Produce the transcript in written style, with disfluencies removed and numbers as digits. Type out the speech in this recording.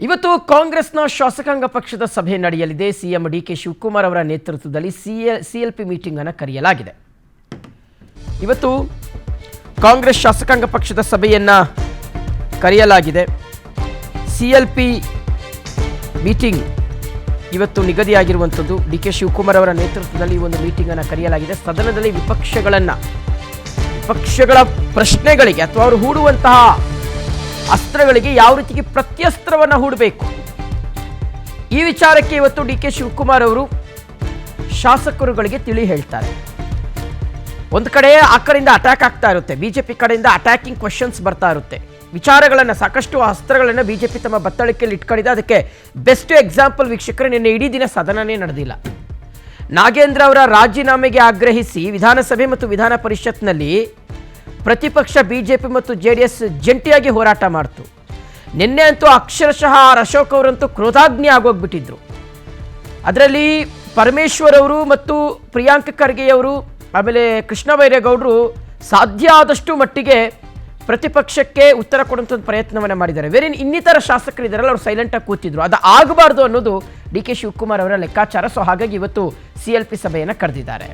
ಇವತ್ತು ಕಾಂಗ್ರೆಸ್ನ ಶಾಸಕಾಂಗ ಪಕ್ಷದ ಸಭೆ ನಡೆಯಲಿದೆ. ಸಿಎಂ ಡಿಕೆ ಶಿವಕುಮಾರ್ ಅವರ ನೇತೃತ್ವದಲ್ಲಿ ಸಿಎಲ್ಪಿ ಮೀಟಿಂಗ್ ಅನ್ನು ಕರೆಯಲಾಗಿದೆ. ಇವತ್ತು ಕಾಂಗ್ರೆಸ್ ಶಾಸಕಾಂಗ ಪಕ್ಷದ ಸಭೆಯನ್ನ ಕರೆಯಲಾಗಿದೆ. ಸಿಎಲ್ಪಿ ಮೀಟಿಂಗ್ ಇವತ್ತು ನಿಗದಿಯಾಗಿರುವಂಥದ್ದು. ಡಿಕೆ ಶಿವಕುಮಾರ್ ಅವರ ನೇತೃತ್ವದಲ್ಲಿ ಈ ಒಂದು ಮೀಟಿಂಗ್ ಅನ್ನು ಕರೆಯಲಾಗಿದೆ. ಸದನದಲ್ಲಿ ವಿಪಕ್ಷಗಳ ಪ್ರಶ್ನೆಗಳಿಗೆ ಅಥವಾ ಅವರು ಹೂಡುವಂತಹ ಅಸ್ತ್ರಗಳಿಗೆ ಯಾವ ರೀತಿಗೆ ಪ್ರತ್ಯಸ್ತ್ರವನ್ನು ಹೂಡಬೇಕು, ಈ ವಿಚಾರಕ್ಕೆ ಇವತ್ತು ಡಿಕೆ ಶಿವಕುಮಾರ್ ಅವರು ಶಾಸಕರುಗಳಿಗೆ ತಿಳಿ ಹೇಳ್ತಾರೆ. ಒಂದು ಕಡೆ ಆ ಕಡೆಯಿಂದ ಅಟ್ಯಾಕ್ ಆಗ್ತಾ ಇರುತ್ತೆ, ಬಿಜೆಪಿ ಕಡೆಯಿಂದ ಅಟ್ಯಾಕಿಂಗ್ ಕ್ವೆಶನ್ಸ್ ಬರ್ತಾ ಇರುತ್ತೆ. ವಿಚಾರಗಳನ್ನು, ಸಾಕಷ್ಟು ಅಸ್ತ್ರಗಳನ್ನು ಬಿಜೆಪಿ ತಮ್ಮ ಬತ್ತಳಿಕೆಯಲ್ಲಿ ಇಟ್ಕೊಂಡಿದೆ. ಅದಕ್ಕೆ ಬೆಸ್ಟ್ ಎಕ್ಸಾಂಪಲ್ ವೀಕ್ಷಕರೇ, ನಿನ್ನೆ ಇಡೀ ದಿನ ಸದನನೇ ನಡೆದಿಲ್ಲ. ನಾಗೇಂದ್ರ ಅವರ ರಾಜೀನಾಮೆಗೆ ಆಗ್ರಹಿಸಿ ವಿಧಾನಸಭೆ ಮತ್ತು ವಿಧಾನ ಪರಿಷತ್ನಲ್ಲಿ ಪ್ರತಿಪಕ್ಷ ಬಿಜೆಪಿ ಮತ್ತು ಜೆಡಿಎಸ್ ಜಂಟಿಯಾಗಿ ಹೋರಾಟ ಮಾಡ್ತು. ನಿನ್ನೆ ಅಂತೂ ಅಕ್ಷರಶಃ ಅಶೋಕ್ ಅವರಂತೂ ಕ್ರೋಧಾಗ್ನಿ ಆಗೋಗ್ಬಿಟ್ಟಿದ್ರು. ಅದರಲ್ಲಿ ಪರಮೇಶ್ವರ್ ಅವರು ಮತ್ತು ಪ್ರಿಯಾಂಕ್ ಖರ್ಗೆ ಅವರು, ಆಮೇಲೆ ಕೃಷ್ಣ ಬೈರೇಗೌಡರು ಸಾಧ್ಯ ಆದಷ್ಟು ಮಟ್ಟಿಗೆ ಪ್ರತಿಪಕ್ಷಕ್ಕೆ ಉತ್ತರ ಕೊಡುವಂಥ ಪ್ರಯತ್ನವನ್ನು ಮಾಡಿದ್ದಾರೆ. ಬೇರೆ ಇನ್ನಿತರ ಶಾಸಕರಿದ್ದಾರಲ್ಲ, ಅವರು ಸೈಲೆಂಟಾಗಿ ಕೂತಿದ್ರು. ಅದು ಆಗಬಾರ್ದು ಅನ್ನೋದು ಡಿ ಕೆ ಶಿವಕುಮಾರ್ ಅವರ ಲೆಕ್ಕಾಚಾರ. ಸೊ ಹಾಗಾಗಿ ಇವತ್ತು ಸಿಎಲ್ಪಿ ಸಭೆಯನ್ನು ಕರೆದಿದ್ದಾರೆ.